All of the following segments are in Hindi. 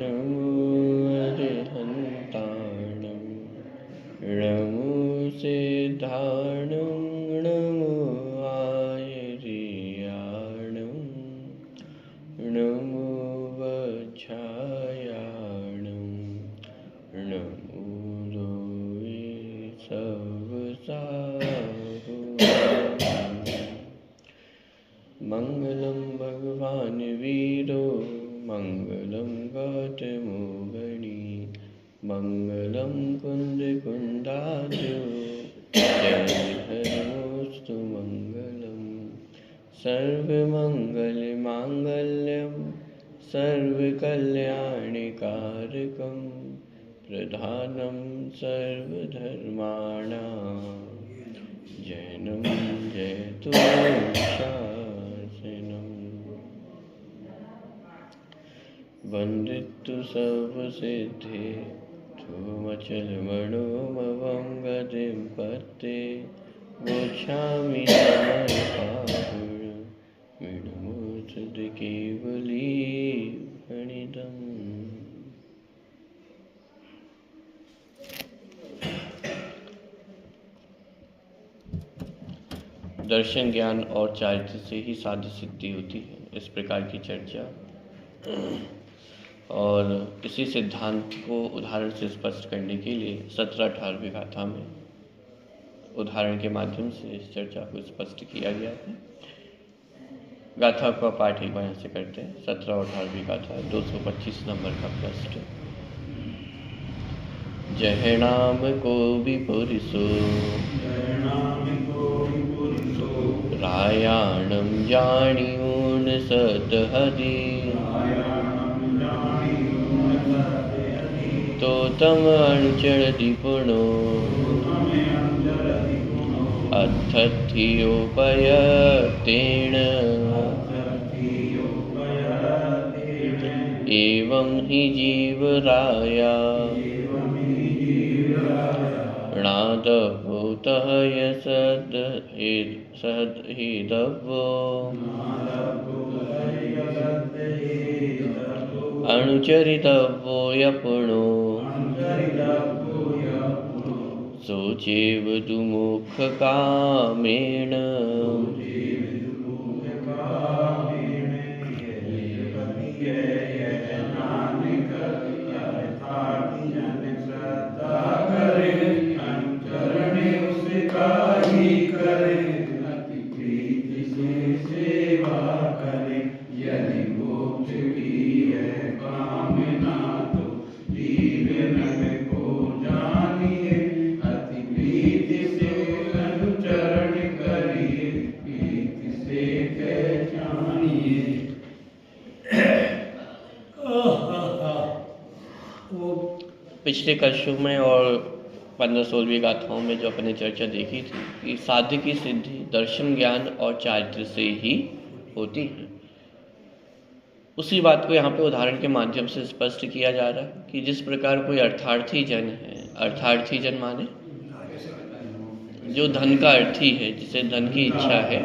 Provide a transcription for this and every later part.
नमो अरिहन्ताणं नमो सिद्धाणं नमो आयर्याणं नमो वच्छायाणं नमो लोये सवसाहुणं। मंगलम भगवान वीरो मंगलम गौतमो गणी मंगलम कुंद कुंदाद्यो जय धर्मोस्तु मंगलम सर्वमंगल मांगल्यम सर्वकल्याणिकारकम प्रधानम सर्वधर्माणां जैनं जयतु वंदितु सर्वसिद्धे धूमचलमणोमवं गतिं पत्ते गोच्छामि समर्पाहुर्मिणमोत्सुकेवली गणितम्। दर्शन ज्ञान और चारित्र से ही साध्य सिद्धि होती है, इस प्रकार की चर्चा और इसी सिद्धांत को उदाहरण से स्पष्ट करने के लिए 17-18वीं गाथा में उदाहरण के माध्यम से इस चर्चा को स्पष्ट किया गया है। गाथा का पाठ एक बार यहाँ से करते हैं। 17 और 18वीं गाथा 225 नंबर का प्रश्न। जह नाम को विपुरिसो रायाणम जानियून सतहदि तो तम अनुचर दीपुणो अथथियोपयतेन एवं हि जीवराया णादभूतः सद्हिदव्यो अनुचरितव्यो यपुणो सोचेव दुमुखकामेन पिछले कलशुभ में और 15-16वीं गाथाओं में जो अपने चर्चा देखी थी कि साध्य की सिद्धि दर्शन ज्ञान और चारित्र से ही होती है, उसी बात को यहाँ पे उदाहरण के माध्यम से स्पष्ट किया जा रहा है कि जिस प्रकार कोई अर्थार्थी जन है, अर्थार्थी जन माने जो धन का अर्थी है, जिसे धन की इच्छा है,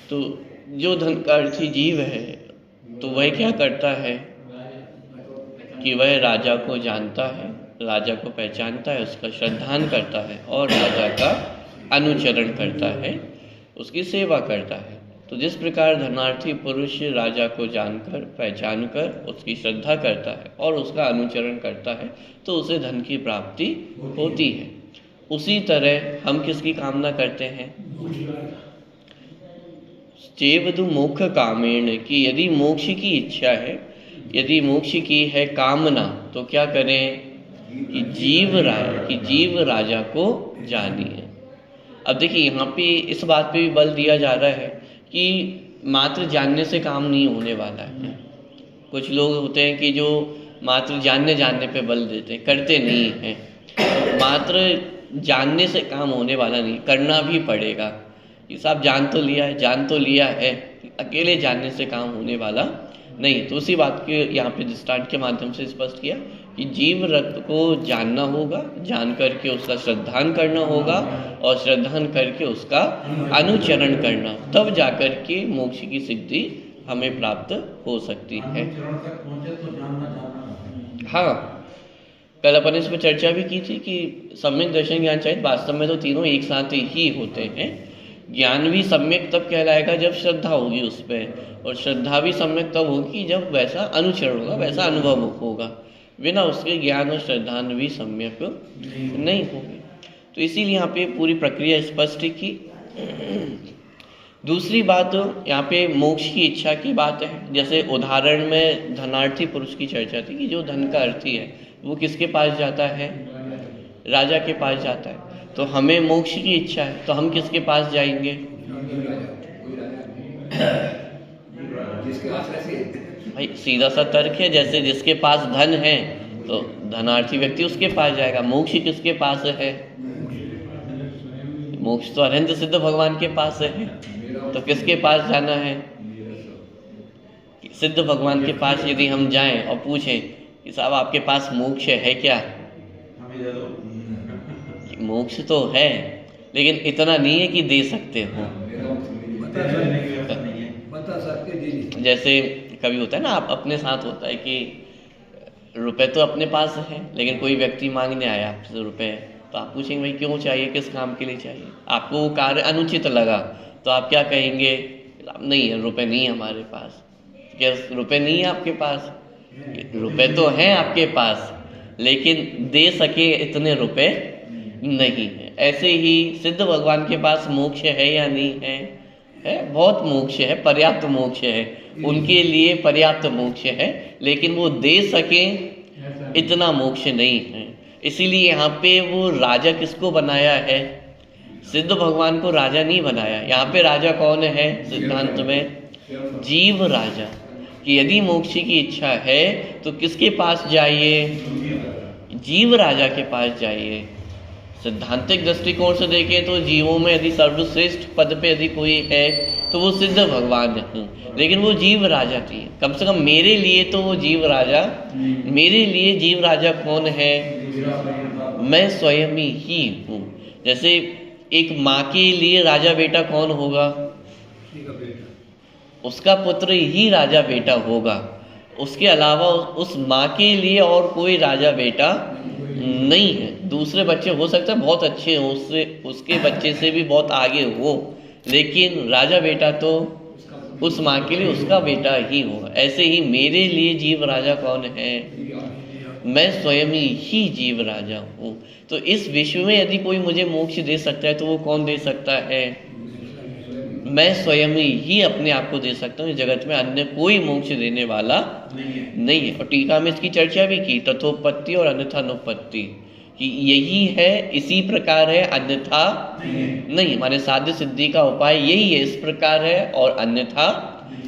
तो जो धन का अर्थी जीव है तो वह क्या करता है कि वह राजा को जानता है, राजा को पहचानता है, उसका श्रद्धान करता है और राजा का अनुचरण करता है, उसकी सेवा करता है। तो जिस प्रकार धनार्थी पुरुष राजा को जानकर पहचानकर उसकी श्रद्धा करता है और उसका अनुचरण करता है तो उसे धन की प्राप्ति होती है। उसी तरह हम किसकी कामना करते हैं? चेवदु मोक्ष कामेण, कि यदि मोक्ष की इच्छा है, यदि मोक्ष की है कामना, तो क्या करें कि जीव राजा को जानिए। अब देखिए यहाँ पे इस बात पे भी बल दिया जा रहा है कि मात्र जानने से काम नहीं होने वाला है। कुछ लोग होते हैं कि जो मात्र जानने पे बल देते हैं, करते नहीं हैं। तो मात्र जानने से काम होने वाला नहीं, करना भी पड़ेगा। ये साहब जान तो लिया है, अकेले जानने से काम होने वाला नहीं। तो उसी बात के यहाँ पे दृष्टांत के माध्यम से स्पष्ट किया कि जीव रक्त को जानना होगा, जान करके उसका श्रद्धान करना होगा और श्रद्धान करके उसका अनुचरण करना, तब जाकर के मोक्ष की सिद्धि हमें प्राप्त हो सकती है। चरण तक पहुंचे तो जानना। हाँ, कल अपन इस पर चर्चा भी की थी कि सम्यक दर्शन ज्ञान चाहिए, वास्तव में तो तीनों एक साथ ही होते हैं। ज्ञान भी सम्यक तब कहलाएगा जब श्रद्धा होगी उस पर, और श्रद्धा भी सम्यक तब होगी जब वैसा अनुचरण होगा, वैसा अनुभव होगा। बिना उसके ज्ञान और श्रद्धा भी सम्यक नहीं होगी। तो इसीलिए यहाँ पे पूरी प्रक्रिया स्पष्ट की। दूसरी बात यहाँ पे मोक्ष की इच्छा की बात है। जैसे उदाहरण में धनार्थी पुरुष की चर्चा थी कि जो धन का अर्थी है वो किसके पास जाता है? राजा के पास जाता है। तो हमें मोक्ष की इच्छा है तो हम किसके पास जाएंगे? भाई सीधा सा तर्क है, जैसे जिसके पास धन है तो धनार्थी व्यक्ति उसके पास जाएगा। मोक्ष किसके पास है? मोक्ष तो अनंत सिद्ध भगवान के पास है, तो किसके पास जाना है? सिद्ध भगवान के पास यदि हम जाएं और पूछें कि साहब आपके पास मोक्ष है क्या? मोक्ष तो है लेकिन इतना नहीं है कि दे सकते हो। जैसे कभी होता है ना, आप अपने साथ होता है कि रुपए तो अपने पास है लेकिन कोई व्यक्ति मांगने आया आपसे रुपए, तो आप पूछेंगे भाई क्यों चाहिए, किस काम के लिए चाहिए? आपको वो कार्य अनुचित लगा तो आप क्या कहेंगे? नहीं है, रुपए नहीं है हमारे पास। क्या रुपए नहीं है आपके पास? रुपए तो हैं आपके पास लेकिन दे सके इतने रुपए नहीं है। ऐसे ही सिद्ध भगवान के पास मोक्ष है या नहीं है? है, बहुत मोक्ष है, पर्याप्त मोक्ष है, उनके लिए पर्याप्त मोक्ष है, लेकिन वो दे सके इतना मोक्ष नहीं है। इसीलिए यहाँ पे वो राजा किसको बनाया है? सिद्ध भगवान को राजा नहीं बनाया। यहाँ पे राजा कौन है सिद्धांत में? जीव राजा। कि यदि मोक्ष की इच्छा है तो किसके पास जाइए? जीव राजा के पास जाइए। सिद्धांतिक दृष्टिकोण से देखें तो जीवों में यदि सर्वश्रेष्ठ पद पे यदि कोई है तो वो सिद्ध भगवान है, लेकिन वो जीव राजा थी। कम से कम मेरे लिए तो वो जीव राजा, मेरे लिए जीव राजा कौन है? मैं स्वयं ही हूँ। जैसे एक माँ के लिए राजा बेटा कौन होगा? उसका पुत्र ही राजा बेटा होगा। उसके अलावा उस माँ के लिए और कोई राजा बेटा नहीं है। दूसरे बच्चे हो सकता है बहुत अच्छे हों, उससे उसके बच्चे से भी बहुत आगे हो, लेकिन राजा बेटा तो उस माँ के लिए उसका बेटा ही होगा। ऐसे ही मेरे लिए जीव राजा कौन है? मैं स्वयं ही जीव राजा हूँ। तो इस विश्व में यदि कोई मुझे मोक्ष दे सकता है तो वो कौन दे सकता है? मैं स्वयं ही अपने आप को दे सकता हूँ। इस जगत में अन्य कोई मोक्ष देने वाला नहीं है। और टीका में इसकी चर्चा भी की, तथोपत्ति और अन्यथा अनुपत्ति, कि यही है, इसी प्रकार है, अन्यथा नहीं। माने साध्य सिद्धि का उपाय यही है, इस प्रकार है और अन्यथा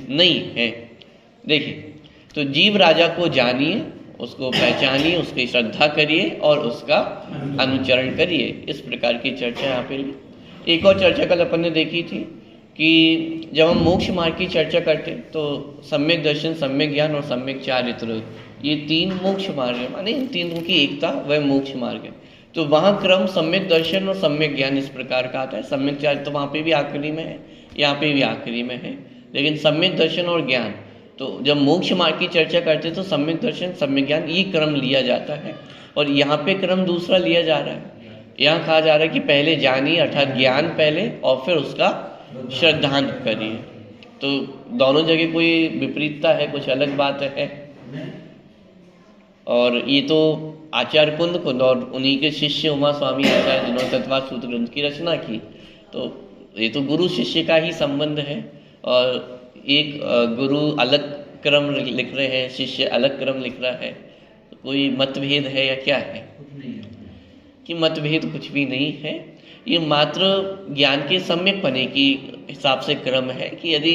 नहीं है। देखिए, तो जीव राजा को जानिए, उसको पहचानिए, उसकी श्रद्धा करिए और उसका अनुचरण करिए। इस प्रकार की चर्चा यहाँ पे। एक और चर्चा कल अपन ने देखी थी कि जब हम मोक्ष मार्ग की चर्चा करते हैं तो सम्यक दर्शन, सम्यक ज्ञान और सम्यक चारित्र, ये तीन मोक्ष मार्ग है। माने इन तीनों की एकता वह मोक्ष मार्ग है। तो वहाँ क्रम सम्यक दर्शन और सम्यक ज्ञान इस प्रकार का आता है। सम्यक चारित्र तो वहाँ पे भी आखिरी में है, यहाँ पे भी आखिरी में है, लेकिन सम्यक दर्शन और ज्ञान, तो जब मोक्ष मार्ग की चर्चा करते तो सम्यक दर्शन, सम्यक ज्ञान, ये क्रम लिया जाता है। और यहाँ पे क्रम दूसरा लिया जा रहा है। यहाँ कहा जा रहा है कि पहले जानिए, अर्थात ज्ञान पहले, और फिर उसका श्रद्धांत करिए। तो दोनों जगह कोई विपरीतता है, कुछ अलग बात है। और ये तो आचार्य कुंद और उन्हीं के शिष्य उमा स्वामी आचार्य जिन्होंने तत्वाद सूत्र ग्रंथ की रचना की, तो ये तो गुरु शिष्य का ही संबंध है। और एक गुरु अलग क्रम लिख रहे हैं, शिष्य अलग क्रम लिख रहा है, तो कोई मतभेद है या क्या है? कि मतभेद कुछ भी नहीं है। ये मात्र ज्ञान के सम्यक पने की हिसाब से क्रम है कि यदि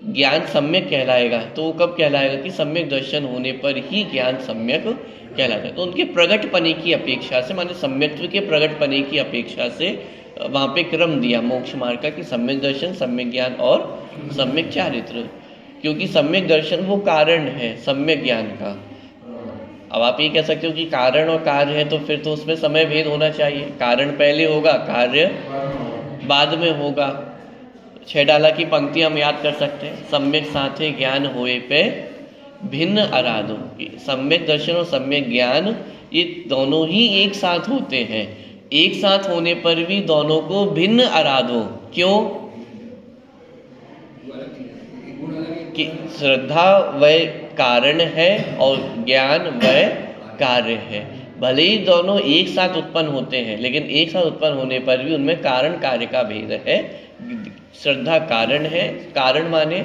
ज्ञान सम्यक कहलाएगा तो वो कब कहलाएगा? कि सम्यक दर्शन होने पर ही ज्ञान सम्यक कहलाएगा। तो उनके प्रगट पने की अपेक्षा से, माने सम्यक्त्व के प्रगट पने की अपेक्षा से वहाँ पे क्रम दिया मोक्ष मार्ग का कि सम्यक दर्शन, सम्यक ज्ञान और सम्यक चारित्र। क्योंकि सम्यक दर्शन वो कारण है सम्यक ज्ञान का। अब आप ये कह सकते हो कि कारण और कार्य है, तो फिर तो उसमें समय भेद होना चाहिए। कारण पहले होगा, कार्य बाद में होगा। छह डाला की पंक्ति हम याद कर सकते हैं। सम्यक साथे ज्ञान होए पे भिन्न आराधो। सम्यक दर्शन और सम्यक ज्ञान ये दोनों ही एक साथ होते हैं। एक साथ होने पर भी दोनों को भिन्न आराधो। क्यों? कि श्रद्धा वह कारण है और ज्ञान वह कार्य है। भले ही दोनों एक साथ उत्पन्न होते हैं, लेकिन एक साथ उत्पन्न होने पर भी उनमें कारण कार्य का भेद है। श्रद्धा कारण है। कारण माने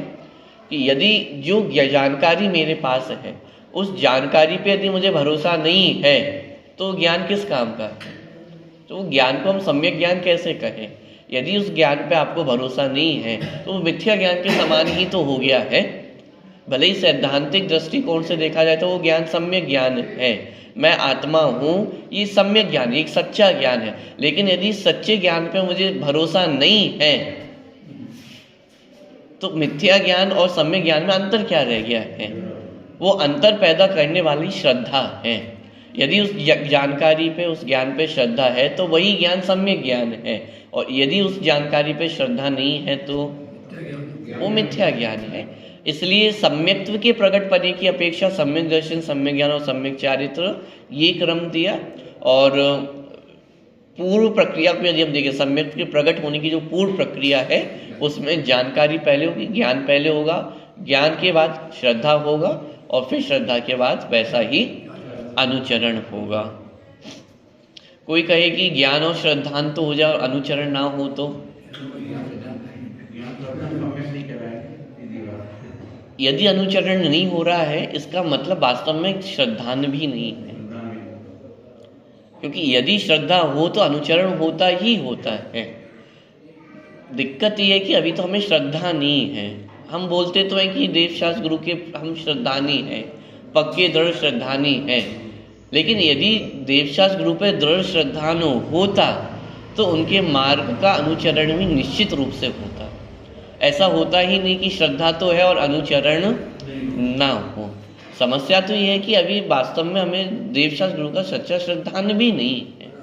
कि यदि जो जानकारी मेरे पास है, उस जानकारी पे यदि मुझे भरोसा नहीं है तो ज्ञान किस काम का है? तो ज्ञान को हम सम्यक ज्ञान कैसे कहें? यदि उस ज्ञान पे आपको भरोसा नहीं है तो वो मिथ्या ज्ञान के समान ही तो हो गया है। भले ही सैद्धांतिक दृष्टिकोण से देखा जाए तो वो ज्ञान सम्यक ज्ञान है। मैं आत्मा हूँ, ये सम्यक ज्ञान, एक सच्चा ज्ञान है। लेकिन यदि सच्चे ज्ञान पे मुझे भरोसा नहीं है तो मिथ्या ज्ञान और सम्यक ज्ञान में अंतर क्या रह गया है? वो अंतर पैदा करने वाली श्रद्धा है। यदि उस जानकारी पे, उस ज्ञान पे श्रद्धा है तो वही ज्ञान सम्यक ज्ञान है, और यदि उस जानकारी पे श्रद्धा नहीं है तो वो मिथ्या ज्ञान है। इसलिए सम्यक्त्व के प्रकट पने की अपेक्षा सम्यक दर्शन, सम्यक ज्ञान और सम्यक चारित्र ये क्रम दिया। और पूर्व प्रक्रिया को यदि हम देखें, सम्यक्त्व के प्रकट होने की जो पूर्व प्रक्रिया है उसमें जानकारी पहले होगी, ज्ञान पहले होगा, ज्ञान के बाद श्रद्धा होगा, और फिर श्रद्धा के बाद वैसा ही अनुचरण होगा। कोई कहे कि ज्ञान और श्रद्धांत तो हो जाए और अनुचरण ना हो तो? यदि अनुचरण नहीं हो रहा है इसका मतलब वास्तव में श्रद्धान भी नहीं है, क्योंकि यदि श्रद्धा हो तो अनुचरण होता ही होता है। दिक्कत यह है कि अभी तो हमें श्रद्धा नहीं है। हम बोलते तो हैं कि देवशास्त्र गुरु के हम श्रद्धानी हैं, पक्के दृढ़ श्रद्धानी हैं, लेकिन यदि देवशास्त्र गुरु पे दृढ़ श्रद्धानु होता तो उनके मार्ग का अनुचरण भी निश्चित रूप से होता। ऐसा होता ही नहीं कि श्रद्धा तो है और अनुचरण ना हो। समस्या तो ये है कि अभी वास्तव में हमें देवशास्त्र गुरु का सच्चा श्रद्धान भी नहीं है।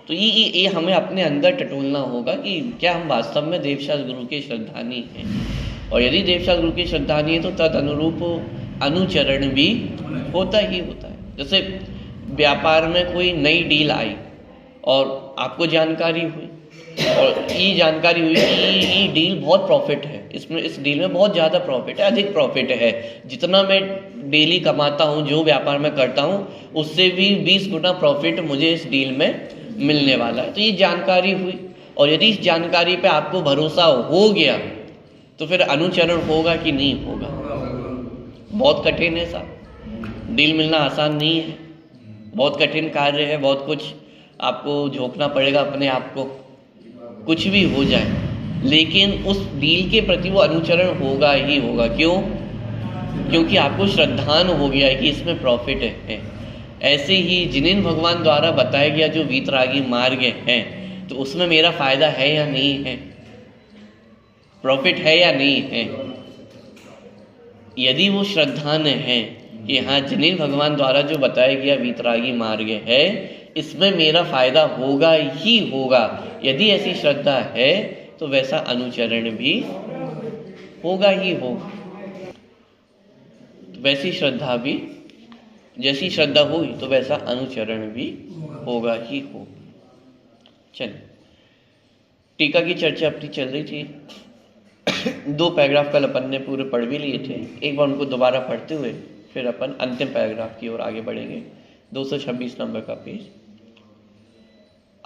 तो ये हमें अपने अंदर टटोलना होगा कि क्या हम वास्तव में देवशास्त्र गुरु के श्रद्धानी हैं, और यदि देवशास्त्र गुरु के श्रद्धानी है तो तद अनुरूप अनुचरण भी होता ही होता है। जैसे व्यापार में कोई नई डील आई और आपको जानकारी हुई, और ये जानकारी हुई कि ये डील बहुत प्रॉफिट है, इसमें इस डील में बहुत ज़्यादा प्रॉफिट है, अधिक प्रॉफिट है, जितना मैं डेली कमाता हूँ, जो व्यापार में करता हूँ उससे भी 20 गुना प्रॉफिट मुझे इस डील में मिलने वाला है। तो ये जानकारी हुई, और यदि इस जानकारी पे आपको भरोसा हो गया तो फिर अनुचरण होगा कि नहीं होगा? बहुत कठिन है साहब, डील मिलना आसान नहीं है, बहुत कठिन कार्य है, बहुत कुछ आपको झोंकना पड़ेगा अपने आप को, कुछ भी हो जाए, लेकिन उस डील के प्रति वो अनुचरण होगा ही होगा। क्यों? क्योंकि आपको श्रद्धान हो गया है कि इसमें प्रॉफिट है। ऐसे ही जिनेन भगवान द्वारा बताया गया जो वीतरागी मार्ग है, तो उसमें मेरा फायदा है या नहीं है, प्रॉफिट है या नहीं है? यदि वो श्रद्धान है कि हाँ जिनेन भगवान द्वारा जो बताया गया वीतरागी मार्ग है इसमें मेरा फायदा होगा ही होगा, यदि ऐसी श्रद्धा है तो वैसा अनुचरण भी होगा ही होगा। तो वैसी श्रद्धा भी, जैसी श्रद्धा हुई तो वैसा अनुचरण भी होगा ही होगा। चलिए, टीका की चर्चा अपनी चल रही थी। 2 पैराग्राफ कल अपन ने पूरे पढ़ भी लिए थे, एक बार उनको दोबारा पढ़ते हुए फिर अपन अंतिम पैराग्राफ की ओर आगे बढ़ेंगे। 226 नंबर का पेज,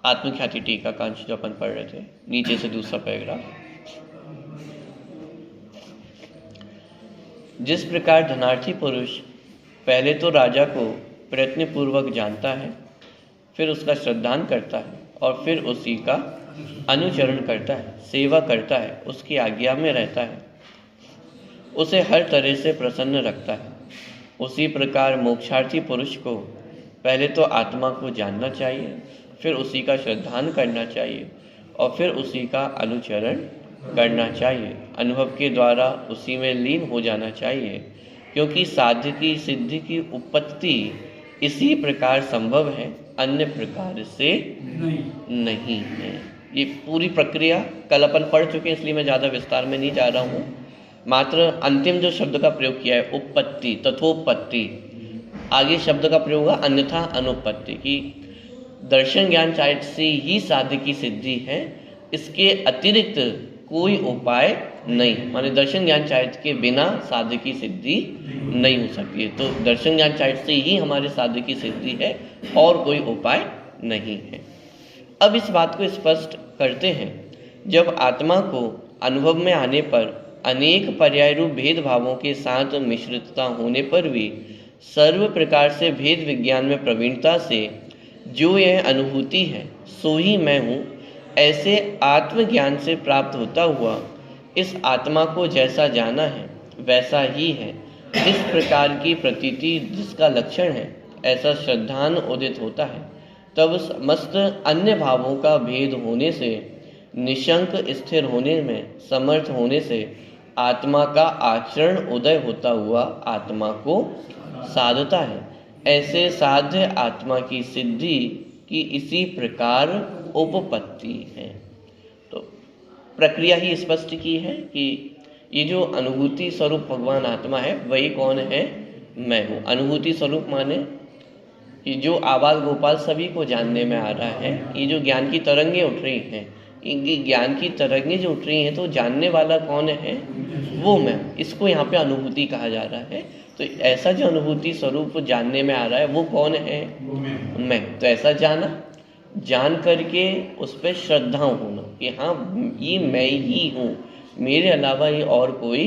आत्मख्याति टीका कांश जो अपन पढ़ रहे थे, नीचे से दूसरा पैराग्राफ। जिस प्रकार धनार्थी पुरुष पहले तो राजा को प्रयत्न पूर्वक जानता है, फिर उसका श्रद्धान करता है और फिर उसी का अनुचरण करता है, सेवा करता है, उसकी आज्ञा में रहता है, उसे हर तरह से प्रसन्न रखता है, उसी प्रकार मोक्षार्थी पुरुष को पहले तो आत्मा को जानना चाहिए, फिर उसी का श्रद्धान करना चाहिए और फिर उसी का अनुचरण करना चाहिए। अनुभव के द्वारा उसी में लीन हो जाना चाहिए, क्योंकि साध्य की सिद्धि की उत्पत्ति इसी प्रकार संभव है, अन्य प्रकार से नहीं है। ये पूरी प्रक्रिया कल अपन पढ़ चुके हैं, इसलिए मैं ज़्यादा विस्तार में नहीं जा रहा हूँ। मात्र अंतिम जो शब्द का प्रयोग किया है उपपत्ति तथोपत्ति, आगे शब्द का प्रयोग हुआ अन्यथा अनुपत्ति, की दर्शन ज्ञान चारित्र से ही साध्य की सिद्धि है, इसके अतिरिक्त कोई उपाय नहीं। माने दर्शन ज्ञान चारित्र के बिना साध्य की सिद्धि नहीं हो सकती है। तो दर्शन ज्ञान चारित्र से ही हमारे साध्य की सिद्धि है और कोई उपाय नहीं है। अब इस बात को स्पष्ट करते हैं, जब आत्मा को अनुभव में आने पर अनेक पर्याय रूप भेदभावों के साथ मिश्रितता होने पर भी सर्व प्रकार से भेद विज्ञान में प्रवीणता से जो यह अनुभूति है सो ही मैं हूँ, ऐसे आत्मज्ञान से प्राप्त होता हुआ इस आत्मा को जैसा जाना है वैसा ही है, इस प्रकार की प्रतीति जिसका लक्षण है, ऐसा श्रद्धान उदित होता है। तब समस्त अन्य भावों का भेद होने से, निशंक स्थिर होने में समर्थ होने से आत्मा का आचरण उदय होता हुआ आत्मा को साधता है। ऐसे साध्य आत्मा की सिद्धि की इसी प्रकार उपपत्ति है। तो प्रक्रिया ही स्पष्ट की है कि ये जो अनुभूति स्वरूप भगवान आत्मा है वही कौन है, मैं हूँ। अनुभूति स्वरूप माने कि जो आबाल गोपाल सभी को जानने में आ रहा है, ये जो ज्ञान की तरंगें उठ रही हैं, इनकी ज्ञान की तरंगें जो उठ रही हैं, तो जानने वाला कौन है, वो मैं। इसको यहाँ पे अनुभूति कहा जा रहा है। तो ऐसा जो अनुभूति स्वरूप जानने में आ रहा है वो कौन है, मैं। तो ऐसा जान करके उस पर श्रद्धा होना कि हाँ ये मैं ही हूँ, मेरे अलावा ये और कोई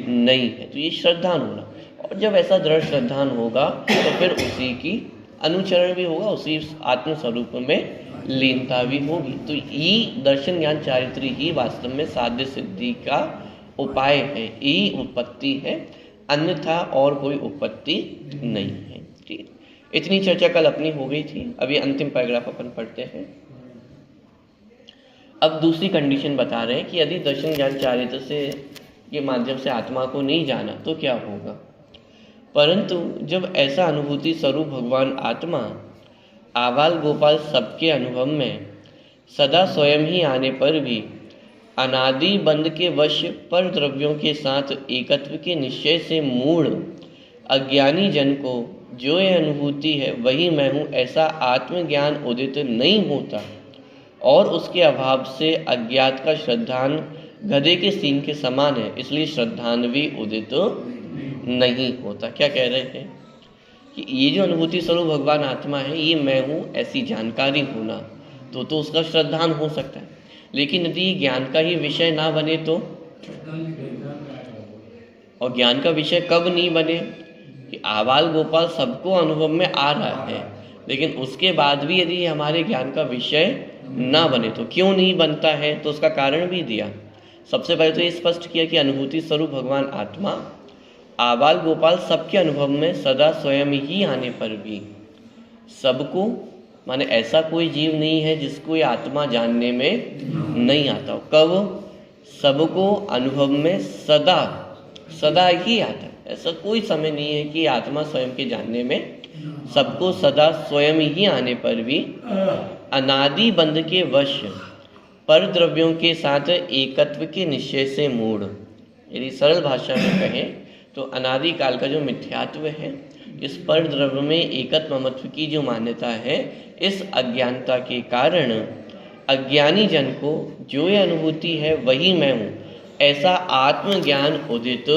नहीं है। तो ये श्रद्धान होना, और जब ऐसा दृढ़ श्रद्धान होगा तो फिर उसी की अनुचरण भी होगा, उसी आत्म स्वरूप में लीनता भी होगी। तो ये दर्शन ज्ञान चारित्र ही वास्तव में साध्य सिद्धि का उपाय है, यही उत्पत्ति है, अन्यथा और कोई उत्पत्ति नहीं है। ठीक, इतनी चर्चा कल अपनी हो गई थी। अभी अंतिम पैराग्राफ अपन पढ़ते हैं। अब दूसरी कंडीशन बता रहे हैं कि यदि दर्शन ज्ञान चारित्र से के माध्यम से आत्मा को नहीं जाना तो क्या होगा। परंतु जब ऐसा अनुभूति स्वरूप भगवान आत्मा आबाल गोपाल सबके अनुभव में सदा स्वयं ही आने पर भी अनादि बंध के वश पर द्रव्यों के साथ एकत्व के निश्चय से मूढ़ अज्ञानी जन को जो यह अनुभूति है वही मैं हूँ, ऐसा आत्मज्ञान उदित नहीं होता, और उसके अभाव से अज्ञात का श्रद्धान गधे के सींग के समान है, इसलिए श्रद्धान भी उदित नहीं होता। क्या कह रहे हैं कि ये जो अनुभूति स्वरूप भगवान आत्मा है, ये मैं हूँ ऐसी जानकारी होना तो उसका श्रद्धान हो सकता है। लेकिन यदि ज्ञान का ही विषय ना बने तो, और ज्ञान का विषय कब नहीं बने कि आबाल गोपाल सबको अनुभव में आ रहा है, लेकिन उसके बाद भी यदि हमारे ज्ञान का विषय ना बने तो क्यों नहीं बनता है, तो उसका कारण भी दिया। सबसे पहले तो ये स्पष्ट किया कि अनुभूति स्वरूप भगवान आत्मा आबाल गोपाल सबके अनुभव में सदा स्वयं ही आने पर भी सबको, माने ऐसा कोई जीव नहीं है जिसको ये आत्मा जानने में नहीं आता हो। कब, सबको अनुभव में सदा ही आता है। ऐसा कोई समय नहीं है कि आत्मा स्वयं के जानने में, सबको सदा स्वयं ही आने पर भी अनादि बंध के वश पर द्रव्यों के साथ एकत्व के निश्चय से मूढ़। यदि सरल भाषा में कहें तो अनादि काल का जो मिथ्यात्व है, इस पर द्रव्य में एकत्व ममत्व की जो मान्यता है, इस अज्ञानता के कारण अज्ञानी जन को जो ये अनुभूति है वही मैं हूँ, ऐसा आत्मज्ञान उदित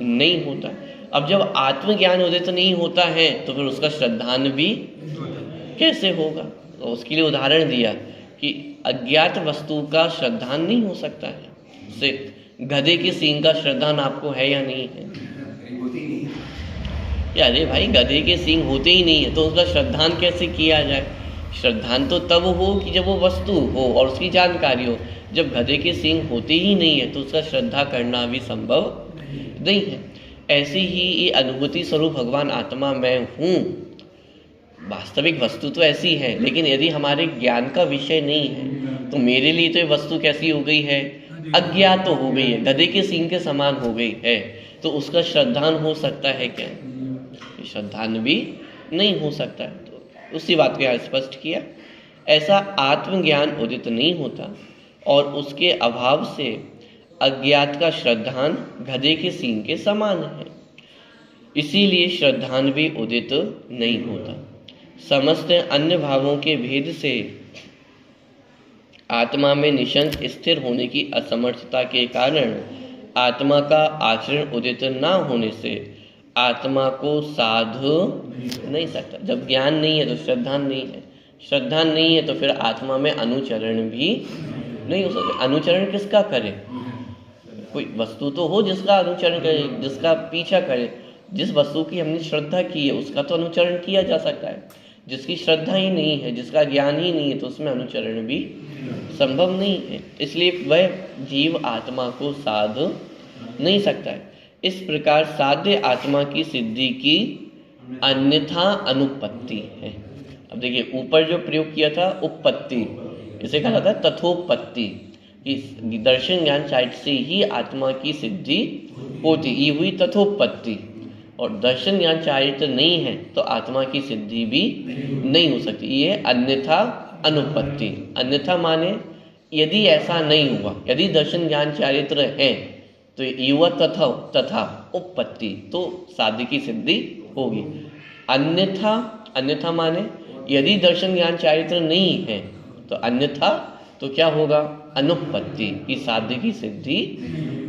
नहीं होता। अब जब आत्मज्ञान उदित नहीं होता है तो फिर उसका श्रद्धान भी कैसे होगा। तो उसके लिए उदाहरण दिया कि अज्ञात वस्तु का श्रद्धान नहीं हो सकता है। से गधे की सींग का श्रद्धान आपको है या नहीं है? या अरे भाई गधे के सींग होते ही नहीं है तो उसका श्रद्धान कैसे किया जाए। श्रद्धान तो तब हो कि जब वो वस्तु हो और उसकी जानकारी हो। जब गधे के सींग होते ही नहीं है तो उसका श्रद्धा करना भी संभव नहीं है। ऐसी ही ये अनुभूति स्वरूप भगवान आत्मा मैं हूँ, वास्तविक वस्तु तो ऐसी है, लेकिन यदि हमारे ज्ञान का विषय नहीं है तो मेरे लिए तो ये वस्तु कैसी हो गई है, अज्ञात तो हो गई है, गधे के सींग के समान हो गई है। तो उसका श्रद्धान हो सकता है क्या? श्रद्धान भी नहीं हो सकता है। तो उसी बात को यहाँ स्पष्ट किया ऐसा आत्मज्ञान उदित नहीं होता और उसके अभाव से अज्ञात का श्रद्धान गधे के सींग के समान है। इसीलिए श्रद्धान भी उदित नहीं होता। समस्त अन्य भावों के भेद से आत्मा में निशंक स्थिर होने की असमर्थता के कारण आत्मा का आचरण उदित न होने से आत्मा को साध नहीं सकता। जब ज्ञान नहीं है तो श्रद्धान नहीं है, श्रद्धान नहीं है तो फिर आत्मा में अनुचरण भी नहीं हो सकता। अनुचरण किसका करे? कोई वस्तु तो हो जिसका अनुचरण करे, जिसका पीछा करे। जिस वस्तु की हमने श्रद्धा की है उसका तो अनुचरण किया जा सकता है। जिसकी श्रद्धा ही नहीं है, जिसका ज्ञान ही नहीं है, तो उसमें अनुचरण भी संभव नहीं है। इसलिए वह जीव आत्मा को साध नहीं सकता है। इस प्रकार साध्य आत्मा की सिद्धि की अन्यथा अनुपत्ति है। अब देखिए, ऊपर जो प्रयोग किया था उपपत्ति, इसे कहा जाता है तथोपत्ति। इस दर्शन ज्ञान चारित्र से ही आत्मा की सिद्धि होती, ये हुई तथोपत्ति। और दर्शन ज्ञान चारित्र नहीं है तो आत्मा की सिद्धि भी नहीं हो सकती, ये अन्यथा अनुपत्ति। अन्यथा माने यदि ऐसा नहीं हुआ, यदि दर्शन ज्ञान चारित्र है तो युवा तथा उपपत्ति, तो साध्य की सिद्धि होगी। अन्यथा माने यदि दर्शन ज्ञान चारित्र नहीं है तो अन्यथा तो क्या होगा? अनुपत्ति, की साध्य की सिद्धि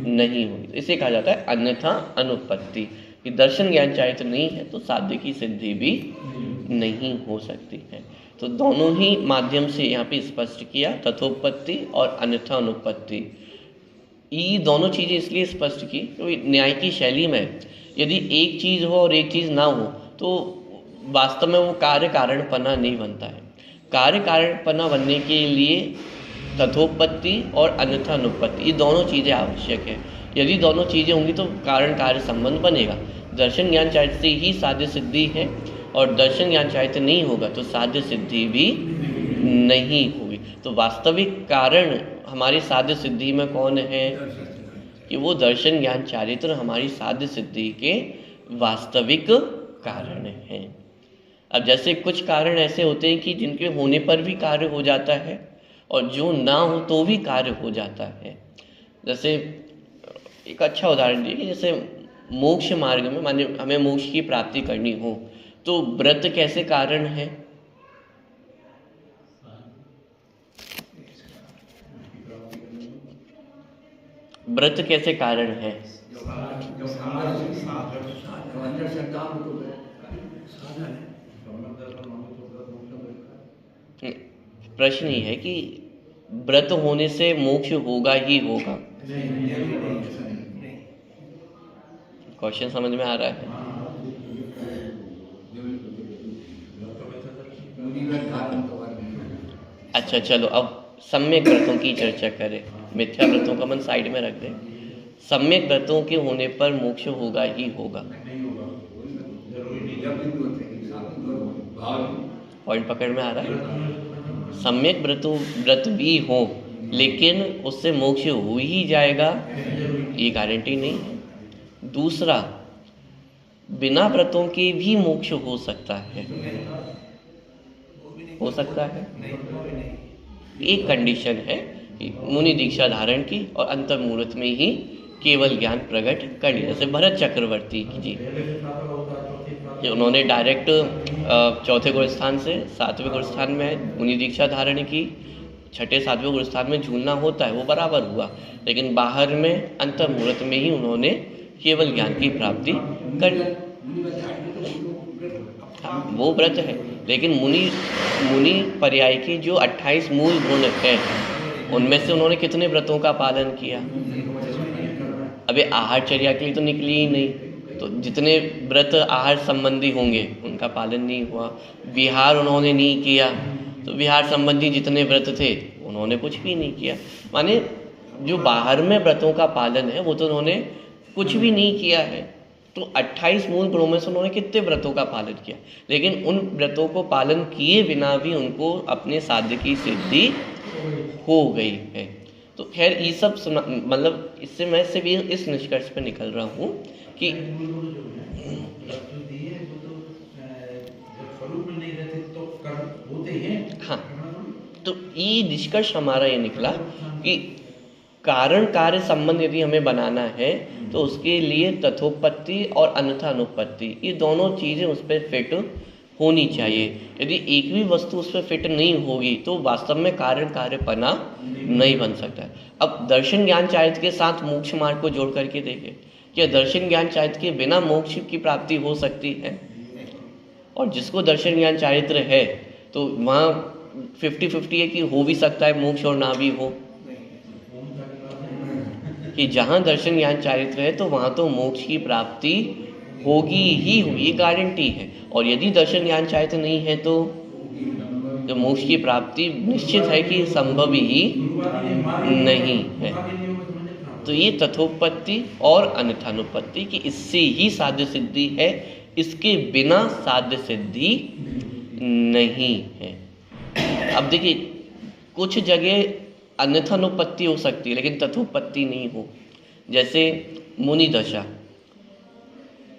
नहीं होगी। इसे कहा जाता है अन्यथा अनुपत्ति, कि दर्शन ज्ञान चारित्र नहीं है तो साध्य की सिद्धि भी नहीं हो सकती है। तो दोनों ही माध्यम से यहाँ पे स्पष्ट किया, तथोपत्ति और अन्यथा अनुपत्ति। ये दोनों चीज़ें इसलिए स्पष्ट की क्योंकि न्याय की शैली में यदि एक चीज़ हो और एक चीज़ ना हो तो वास्तव में वो कार्य कारणपना नहीं बनता है। कार्य कारणपना बनने के लिए तथोपत्ति और अन्यथा अनुपत्ति, ये दोनों चीज़ें आवश्यक है। यदि दोनों चीज़ें होंगी तो कारण कार्य संबंध बनेगा। दर्शन ज्ञान चारित्र से ही साध्य सिद्धि है और दर्शन ज्ञान चारित्र नहीं होगा तो साध्य सिद्धि भी नहीं होगी। तो वास्तविक कारण हमारी साध्य सिद्धि में कौन है? कि वो दर्शन ज्ञान चारित्र हमारी साध्य सिद्धि के वास्तविक कारण हैं। अब जैसे कुछ कारण ऐसे होते हैं कि जिनके होने पर भी कार्य हो जाता है और जो ना हो तो भी कार्य हो जाता है। जैसे एक अच्छा उदाहरण दिए, जैसे मोक्ष मार्ग में माने हमें मोक्ष की प्राप्ति करनी हो तो व्रत कैसे कारण है? व्रत कैसे कारण है? प्रश्न ये है कि व्रत होने से मोक्ष होगा ही होगा। क्वेश्चन समझ में आ रहा है? अच्छा चलो, अब सम्यक व्रतों की चर्चा करें। मिथ्या व्रतों का मन साइड में रख दें। सम्यक व्रतों के होने पर मोक्ष होगा ही होगा। पॉइंट पकड़ में आ रहा है? सम्यक व्रत भी हो लेकिन उससे मोक्ष हो ही जाएगा ये गारंटी नहीं है। दूसरा, बिना व्रतों के भी मोक्ष हो सकता है, हो सकता है। एक कंडीशन है कि मुनि दीक्षा धारण की और अंतर मुहूर्त में ही केवल ज्ञान प्रकट कर लिया। जैसे भरत चक्रवर्ती जी, उन्होंने डायरेक्ट चौथे गुरुस्थान से सातवें गुरुस्थान में मुनि दीक्षा धारण की। छठे सातवें गुरुस्थान में झूलना होता है, वो बराबर हुआ, लेकिन बाहर में अंतर मुहूर्त में ही उन्होंने केवल ज्ञान की प्राप्ति कर ली। वो व्रत है, लेकिन मुनि पर्याय के जो 28 मूल गुण हैं उनमें से उन्होंने कितने व्रतों का पालन किया? अबे आहारचर्या के लिए तो निकली ही नहीं, तो जितने व्रत आहार संबंधी होंगे उनका पालन नहीं हुआ। विहार उन्होंने नहीं किया तो विहार संबंधी जितने व्रत थे उन्होंने कुछ भी नहीं किया। माने जो बाहर में व्रतों का पालन है वो तो उन्होंने कुछ भी नहीं किया है। तो 28 मूल गुणों में से उन्होंने कितने व्रतों का पालन किया? लेकिन उन व्रतों को पालन किए बिना भी उनको अपने साध्य की सिद्धि हो गई है। तो खैर ये सब मतलब इससे मैं सिर्फ इस निष्कर्ष पर निकल रहा हूँ कि हाँ, तो ये निष्कर्ष हमारा ये निकला कि कारण कार्य संबंध यदि हमें बनाना है तो उसके लिए तथोपत्ति और अन्यथा अनुपत्ति ये दोनों चीज़ें उस पर फिट होनी चाहिए। यदि एक भी वस्तु उस पर फिट नहीं होगी तो वास्तव में कारण कार्यपना नहीं बन सकता है। अब दर्शन ज्ञान चारित्र के साथ मोक्ष मार्ग को जोड़ करके देखें, क्या दर्शन ज्ञान चारित्र के बिना मोक्ष की प्राप्ति हो सकती है? और जिसको दर्शन ज्ञान चारित्र है तो वहाँ 50-50 है कि हो भी सकता है मोक्ष और ना भी हो, कि जहाँ दर्शन ज्ञान चारित्र है तो वहाँ तो मोक्ष की प्राप्ति होगी ही होगी, ये गारंटी है। और यदि दर्शन ज्ञान चारित्र नहीं है तो मोक्ष की प्राप्ति निश्चित है कि संभव ही नहीं है। तो ये तथोपत्ति और अन्यथानुपत्ति की इससे ही साध्य सिद्धि है, इसके बिना साध्य सिद्धि नहीं है। अब देखिए कुछ जगह अन्यथानुपत्ति हो सकती है लेकिन तथोपत्ति नहीं हो, जैसे मुनि दशा।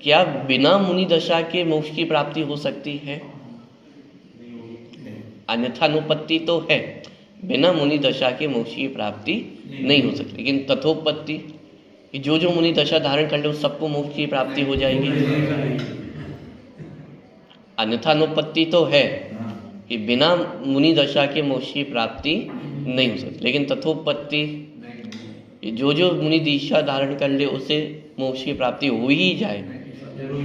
क्या बिना मुनि दशा के मोक्ष की प्राप्ति हो सकती है? अन्यथानुपत्ति तो है, बिना मुनि दशा के मोक्ष की प्राप्ति नहीं हो सकती। लेकिन तथोपत्ति जो जो मुनि दशा धारण कर ले उस सबको मोक्ष की प्राप्ति हो जाएगी। अन्यथानुपत्ति तो है कि बिना मुनि दशा के मोक्ष की प्राप्ति नहीं हो सकती, लेकिन तथोपत्ति जो जो मुनि दीक्षा धारण कर ले उसे मोक्ष की प्राप्ति हो ही जाए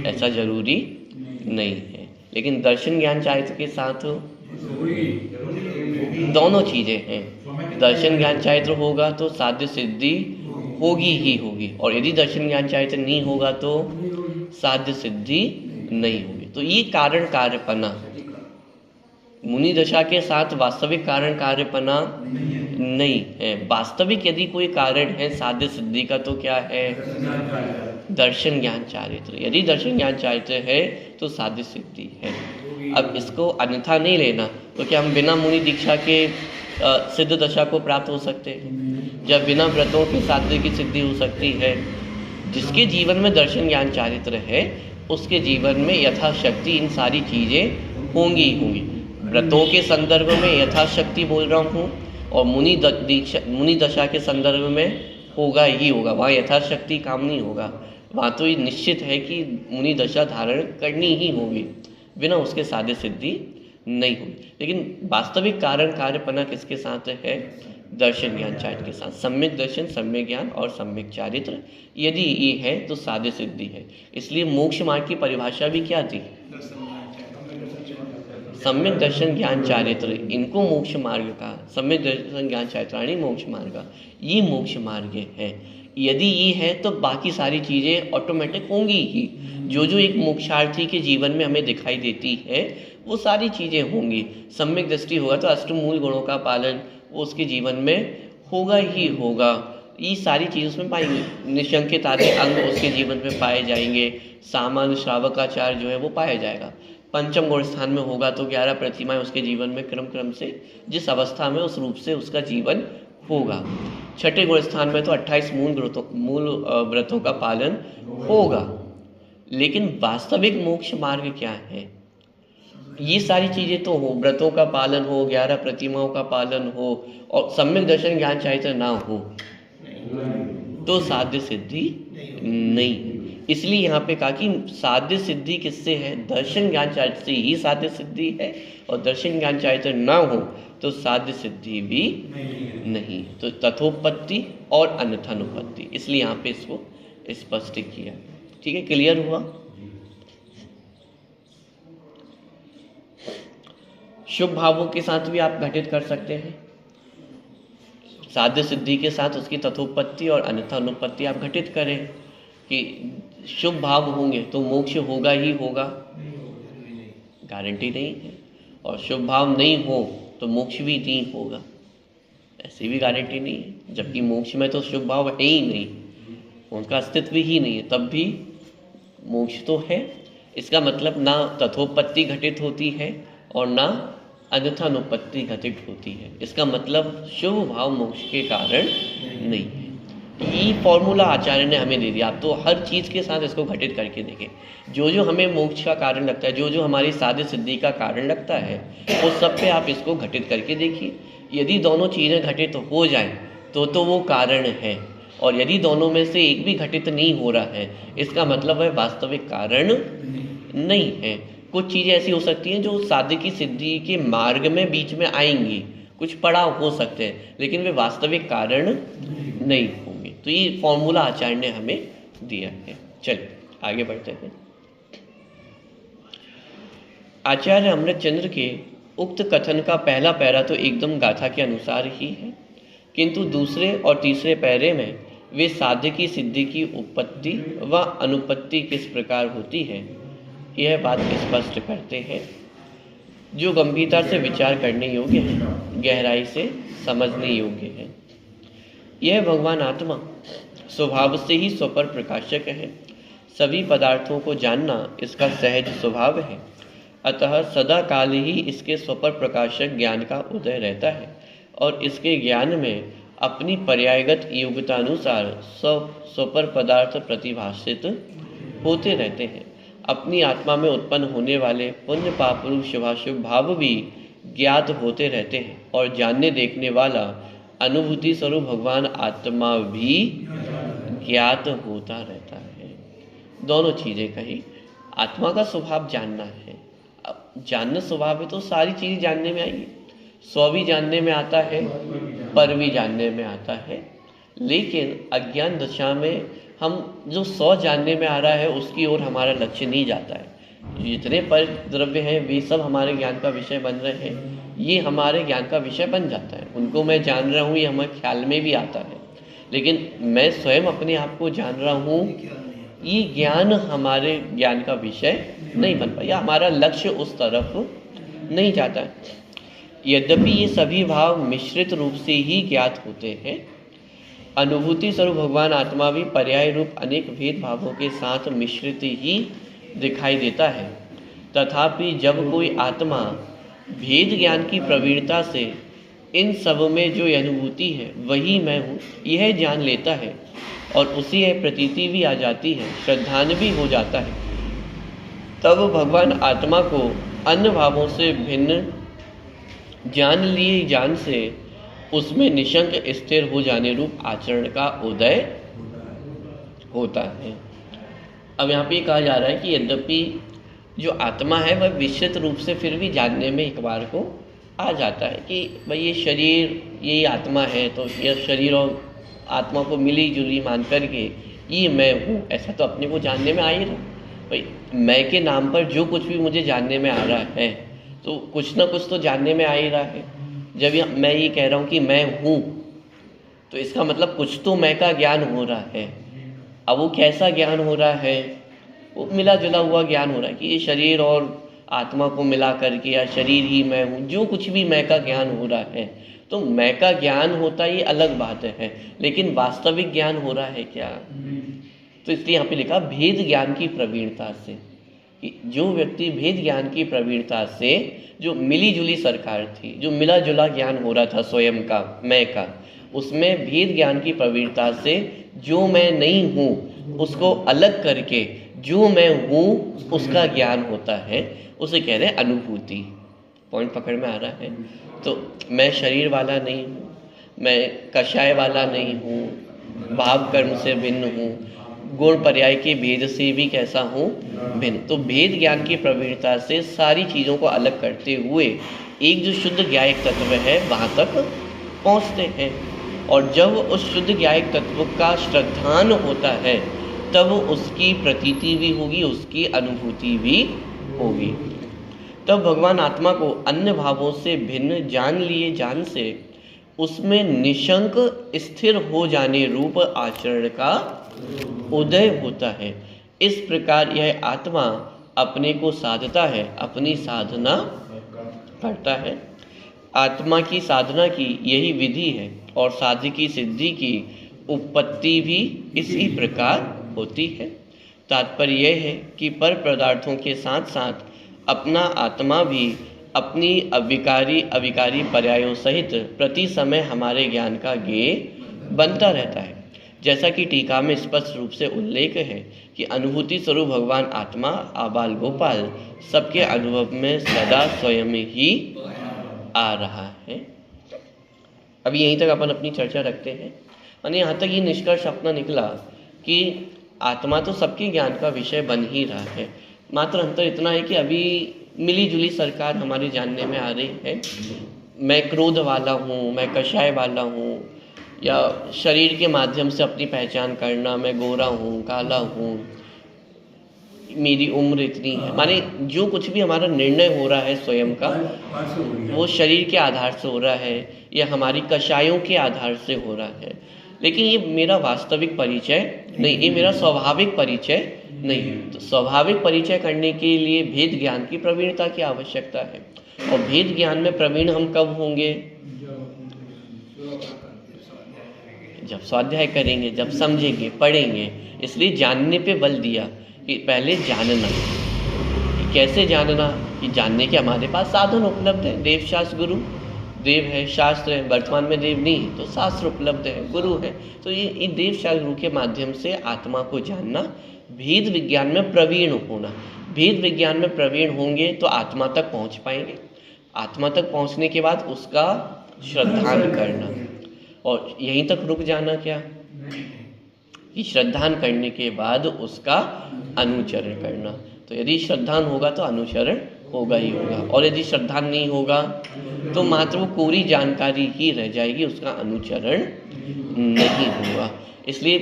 ऐसा जरूरी नहीं है। लेकिन दर्शन ज्ञान चारित्र के साथ दोनों चीजें हैं। दर्शन ज्ञान चारित्र होगा तो साध्य सिद्धि होगी ही होगी, और यदि दर्शन ज्ञान चारित्र नहीं होगा तो साध्य सिद्धि नहीं होगी। तो ये कारण कार्यपना मुनि दशा के साथ वास्तविक कारण कार्यपना नहीं है। वास्तविक यदि कोई कारण है साध्य सिद्धि का तो क्या है? दर्शन ज्ञान चारित्र। यदि दर्शन ज्ञान चारित्र है तो साध्य सिद्धि है। अब इसको अन्यथा नहीं लेना तो क्या हम बिना मुनि दीक्षा के सिद्ध दशा को प्राप्त हो सकते हैं? जब बिना व्रतों के साध्य की सिद्धि हो सकती है। जिसके जीवन में दर्शन ज्ञान चारित्र है उसके जीवन में यथाशक्ति इन सारी चीजें होंगी ही होंगी। व्रतों के संदर्भ में यथाशक्ति बोल रहा हूँ और मुनि दशा के संदर्भ में होगा ही होगा। वहाँ यथाशक्ति काम नहीं होगा, वहाँ तो ये निश्चित है कि मुनि दशा धारण करनी ही होगी, बिना उसके साध्य सिद्धि नहीं होगी। लेकिन वास्तविक कारण कार्यपना किसके साथ है? दर्शन ज्ञान चारित्र के साथ। सम्यक दर्शन, सम्यक ज्ञान और सम्यक चारित्र यदि ये है तो साध्य सिद्धि है। इसलिए मोक्ष मार्ग की परिभाषा भी क्या थी? सम्यक दर्शन ज्ञान चारित्र, इनको मोक्ष मार्ग का, सम्यक दर्शन ज्ञान चारित्राणी मोक्ष मार्ग, ये मोक्ष मार्ग है। यदि ये है तो बाकी सारी चीज़ें ऑटोमेटिक होंगी ही। जो जो एक मोक्षार्थी के जीवन में हमें दिखाई देती है वो सारी चीज़ें होंगी। सम्यक दृष्टि होगा तो अष्टमूल गुणों का पालन वो उसके जीवन में होगा ही होगा। ये सारी चीज़ उसमें पाएंगे। निशंकित आदि अंग उसके जीवन में पाए जाएंगे। सामान्य श्रावकाचार जो है वो पाया जाएगा। पंचम गुण स्थान में होगा तो 11 प्रतिमाएं उसके जीवन में क्रम क्रम से जिस अवस्था में उस रूप से उसका जीवन होगा। छठे गुण स्थान में तो 28 मूल व्रतों का पालन होगा। लेकिन वास्तविक मोक्ष मार्ग क्या है? ये सारी चीज़ें तो हो, व्रतों का पालन हो, 11 प्रतिमाओं का पालन हो और सम्यक दर्शन ज्ञान चारित्र ना हो तो साध्य सिद्धि नहीं। इसलिए यहाँ पे कहा कि साध्य सिद्धि किससे है? दर्शन ज्ञान चारित्र से ही साध्य सिद्धि है, और दर्शन ज्ञान चारित्र ना हो तो साध्य सिद्धि भी नहीं। तो तथोपत्ति और अन्यथानुपत्ति, इसलिए यहाँ पे इसको स्पष्ट किया। ठीक है, क्लियर हुआ? शुभ भावों के साथ भी आप घटित कर सकते हैं। साध्य सिद्धि के साथ उसकी तथोपत्ति और अन्यथानुपत्ति आप घटित करें कि शुभ भाव होंगे तो मोक्ष होगा ही होगा, गारंटी नहीं है। और शुभ भाव नहीं हो तो मोक्ष भी नहीं होगा, ऐसी भी गारंटी नहीं है। जबकि मोक्ष में तो शुभ भाव है ही नहीं, उनका अस्तित्व ही नहीं है, तब भी मोक्ष तो है। इसका मतलब ना तथोपत्ति घटित होती है और ना अन्यथानुपत्ति घटित होती है। इसका मतलब शुभ भाव मोक्ष के कारण नहीं है। ये फॉर्मूला आचार्य ने हमें दे दिया। आप तो हर चीज़ के साथ इसको घटित करके देखें। जो जो हमें मोक्ष का कारण लगता है, जो जो हमारी साध्य सिद्धि का कारण लगता है, उस सब पे आप इसको घटित करके देखिए। यदि दोनों चीज़ें घटित हो जाएं तो वो कारण है, और यदि दोनों में से एक भी घटित नहीं हो रहा है, इसका मतलब है वास्तविक कारण नहीं है। कुछ चीज़ें ऐसी हो सकती हैं जो साधकी सिद्धि के मार्ग में बीच में आएंगी, कुछ पड़ाव हो सकते हैं, लेकिन वे वास्तविक कारण नहीं होंगे। तो ये फॉर्मूला आचार्य ने हमें दिया है। चलिए आगे बढ़ते हैं। आचार्य अमृतचंद्र के उक्त कथन का पहला पैरा तो एकदम गाथा के अनुसार ही है, किंतु दूसरे और तीसरे पैरे में वे साध्य की सिद्धि की उत्पत्ति व अनुपत्ति किस प्रकार होती है, यह बात स्पष्ट करते हैं, जो गंभीरता से विचार करने योग्य है, गहराई से समझने योग्य है। यह भगवान आत्मा स्वभाव से ही स्वपर प्रकाशक है। सभी पदार्थों को जानना इसका सहज स्वभाव है, अतः सदा काल ही इसके स्वपर प्रकाशक ज्ञान का उदय रहता है, और इसके ज्ञान में अपनी पर्यायगत योग्यतानुसार स्वपर पदार्थ प्रतिभाषित होते रहते हैं। अपनी आत्मा में उत्पन्न होने वाले पुण्य पाप रूप शुभाशुभ भाव भी ज्ञात होते रहते हैं, और जानने देखने वाला अनुभूति स्वरूप भगवान आत्मा भी ज्ञात होता रहता है। दोनों चीज़ें कही। आत्मा का स्वभाव जानना है, अब जानना स्वभाव है तो सारी चीज़ें जानने में आएगी। स्व भी जानने में आता है, पर भी जानने में आता है, लेकिन अज्ञान दशा में हम जो स्व जानने में आ रहा है उसकी ओर हमारा लक्ष्य नहीं जाता है। जितने पर द्रव्य हैं वे सब हमारे ज्ञान का विषय बन रहे हैं, ये हमारे ज्ञान का विषय बन जाता है। उनको मैं जान रहा हूँ, ये हमारे ख्याल में भी आता है, लेकिन मैं स्वयं अपने आप को जान रहा हूँ, ये ज्ञान हमारे ज्ञान का विषय नहीं बन पाया, हमारा लक्ष्य उस तरफ नहीं जाता है। यद्यपि ये सभी भाव मिश्रित रूप से ही ज्ञात होते हैं, अनुभूति स्वरूप भगवान आत्मा भी पर्याय रूप अनेक भेद भावों के साथ मिश्रित ही दिखाई देता है। तथापि जब कोई आत्मा भेद ज्ञान की प्रवीणता से इन सब में जो अनुभूति है वही मैं हूँ यह जान लेता है, और उसी यह प्रतीति भी आ जाती है, श्रद्धान भी हो जाता है, तब भगवान आत्मा को अन्य भावों से भिन्न जान लिए जान से उसमें निशंक स्थिर हो जाने रूप आचरण का उदय होता है। अब यहाँ पे कहा जा रहा है कि यद्यपि जो आत्मा है वह विशुद्ध रूप से फिर भी जानने में एक बार को आ जाता है कि भाई ये शरीर यही आत्मा है, तो यह शरीर और आत्मा को मिली जुली मान करके ये मैं हूँ, ऐसा तो अपने को जानने में आ ही रहा। भाई मैं के नाम पर जो कुछ भी मुझे जानने में आ रहा है तो कुछ ना कुछ तो जानने में आ ही रहा है। जब मैं ये कह रहा हूँ कि मैं हूँ, तो इसका मतलब कुछ तो मैं का ज्ञान हो रहा है। अब वो कैसा ज्ञान हो रहा है? वो मिला जुला हुआ ज्ञान हो रहा है कि ये शरीर और आत्मा को मिला करके या शरीर ही मैं हूँ, जो कुछ भी मैं का ज्ञान हो रहा है। तो मैं का ज्ञान होता ये अलग बात है, लेकिन वास्तविक ज्ञान हो रहा है क्या? तो इसलिए यहाँ पे लिखा भेद ज्ञान की प्रवीणता से, कि जो व्यक्ति भेद ज्ञान की प्रवीणता से, जो मिली जुली सरकार थी, जो मिला जुला ज्ञान हो रहा था स्वयं का, मैं का, उसमें भेद ज्ञान की प्रवीणता से जो मैं नहीं हूँ उसको अलग करके जो मैं हूँ उसका ज्ञान होता है, उसे कह रहे हैं अनुभूति। पॉइंट पकड़ में आ रहा है? तो मैं शरीर वाला नहीं हूँ, मैं कषाय वाला नहीं हूँ, भाव कर्म से भिन्न हूँ, गुण पर्याय के भेद से भी कैसा हूँ? भिन्न। तो भेद ज्ञान की प्रवीणता से सारी चीज़ों को अलग करते हुए एक जो शुद्ध ज्ञायक तत्व है वहाँ तक पहुँचते हैं, और जब उस शुद्ध ज्ञायक तत्व का श्रद्धान होता है तब उसकी प्रतीति भी होगी, उसकी अनुभूति भी होगी। तब भगवान आत्मा को अन्य भावों से भिन्न जान लिए जान से उसमें निशंक स्थिर हो जाने रूप आचरण का उदय होता है। इस प्रकार यह आत्मा अपने को साधता है, अपनी साधना करता है। आत्मा की साधना की यही विधि है, और साध्य की सिद्धि की उत्पत्ति भी इसी प्रकार होती है। तात्पर्य यह है कि पर पदार्थों के साथ साथ अपना आत्मा भी अपनी अविकारी पर्यायों सहित प्रति समय हमारे ज्ञान का ज्ञेय बनता रहता है। जैसा कि टीका में स्पष्ट रूप से उल्लेख है कि अनुभूति स्वरूप भगवान आत्मा आबाल गोपाल सबके अनुभव में सदा स्वयं ही आ रहा है। अभी यहीं तक अपन अपनी चर्चा रखते हैं। मैंने यहाँ तक ये निष्कर्ष अपना निकला कि आत्मा तो सबके ज्ञान का विषय बन ही रहा है, मात्र अंतर इतना है कि अभी मिली जुली सरकार हमारे जानने में आ रही है। मैं क्रोध वाला हूँ, मैं कषाय वाला हूँ, या शरीर के माध्यम से अपनी पहचान करना, मैं गोरा हूँ, काला हूँ, मेरी उम्र इतनी है, माने जो कुछ भी हमारा निर्णय हो रहा है स्वयं का, वो शरीर के आधार से हो रहा है या हमारी कषायों के आधार से हो रहा है। लेकिन ये मेरा वास्तविक परिचय नहीं, ये मेरा स्वाभाविक परिचय नहीं। तो स्वाभाविक परिचय करने के लिए भेद ज्ञान की प्रवीणता की आवश्यकता है। और भेद ज्ञान में प्रवीण हम कब होंगे? जब स्वाध्याय करेंगे, जब समझेंगे, पढ़ेंगे। इसलिए जानने पे बल दिया कि पहले जानना। कि कैसे जानना? कि जानने के हमारे पास साधन उपलब्ध है। देव शास्त्र गुरु, देव है, शास्त्र है, वर्तमान में देव नहीं तो शास्त्र उपलब्ध है, गुरु है। तो ये देव शास्त्र गुरु के माध्यम से आत्मा को जानना, भेद विज्ञान में प्रवीण होना। भेद विज्ञान में प्रवीण होंगे तो आत्मा तक पहुंच पाएंगे। आत्मा तक पहुंचने के बाद उसका श्रद्धान करना, और यहीं तक रुक जाना क्या? कि श्रद्धान करने के बाद उसका अनुचरण करना। तो यदि श्रद्धान होगा तो अनुचरण होगा ही होगा, और यदि श्रद्धान नहीं होगा तो मात्र वो कोरी जानकारी ही रह जाएगी, उसका अनुचरण नहीं होगा। इसलिए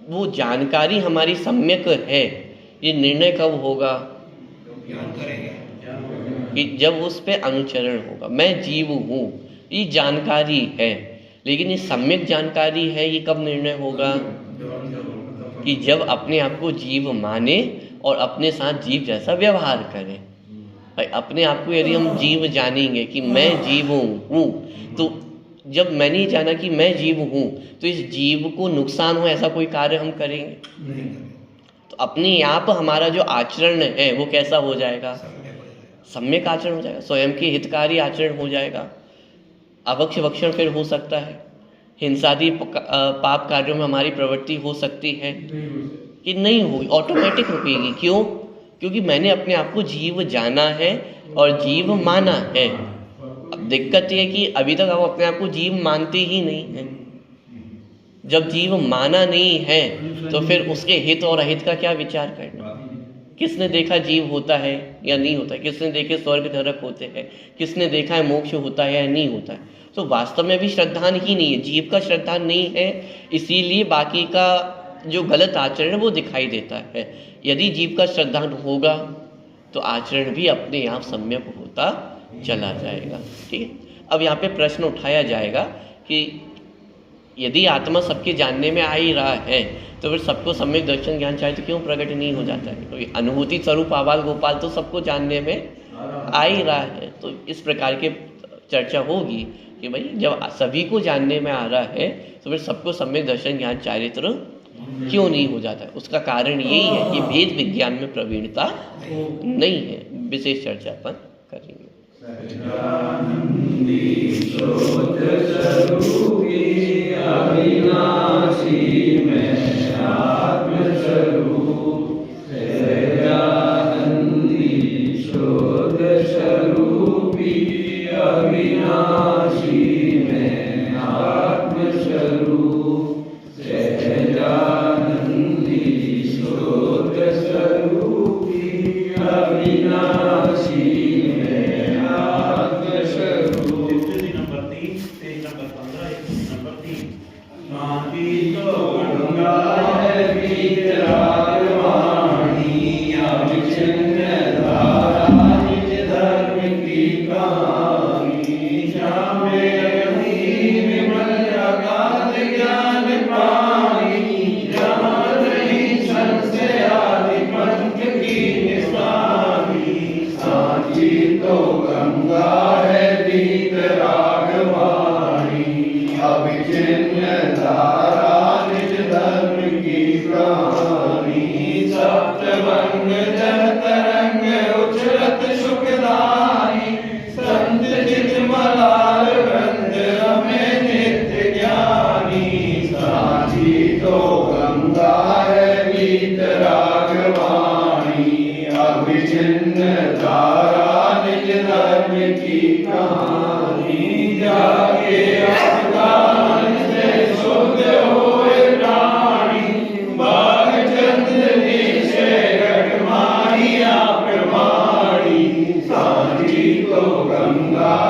वो जानकारी हमारी सम्यक है, ये निर्णय कब होगा? कि जब उस पे अनुचरण होगा। मैं जीव हूँ, ये जानकारी है, लेकिन ये सम्यक जानकारी है, ये कब निर्णय होगा? कि जब अपने आप को जीव माने और अपने साथ जीव जैसा व्यवहार करें। भाई अपने आप को यदि हम जीव जानेंगे कि मैं जीव हूँ, तो जब मैंने जाना कि मैं जीव हूँ तो इस जीव को नुकसान हो ऐसा कोई कार्य हम करेंगे? तो अपने आप हमारा जो आचरण है वो कैसा हो जाएगा? सम्यक आचरण हो जाएगा, स्वयं के हितकारी आचरण हो जाएगा। अवक्ष भक्षण फिर हो सकता है, हिंसादी पाप कार्यों में हमारी प्रवृत्ति हो सकती है कि नहीं हुई, ऑटोमेटिक रुकेगी। क्यों? क्योंकि मैंने अपने आप को जीव जाना है और जीव माना है। अब दिक्कत यह है कि अभी तक हम अपने आप को जीव मानते ही नहीं हैं। जब जीव माना नहीं है तो फिर उसके हित और अहित का क्या विचार करना? किसने देखा जीव होता है या नहीं होता है? किसने देखे स्वर्ग नरक होते हैं? किसने देखा है मोक्ष होता है या नहीं होता है? तो वास्तव में अभी श्रद्धान ही नहीं है, जीव का श्रद्धान नहीं है, इसीलिए बाकी का जो गलत आचरण है वो दिखाई देता है। यदि जीव का श्रद्धान होगा तो आचरण भी अपने आप सम्यक होता चला जाएगा। ठीक है। अब यहाँ पे प्रश्न उठाया जाएगा कि यदि आत्मा सबके जानने में आ ही रहा है तो फिर सबको सम्यक दर्शन ज्ञान चाहे तो क्यों प्रकट नहीं हो जाता है? तो अनुभूति स्वरूप आबाल गोपाल तो सबको जानने में आ ही रहा है। तो इस प्रकार के चर्चा होगी कि भाई जब सभी को जानने में आ रहा है तो फिर सबको सम्यक दर्शन ज्ञान चारित्र क्यों नहीं हो जाता है? उसका कारण यही है कि भेद विज्ञान में प्रवीणता नहीं है। विशेष चर्चा अपन करेंगे। धारा निज धर्म की कहानी जाके तो गंगा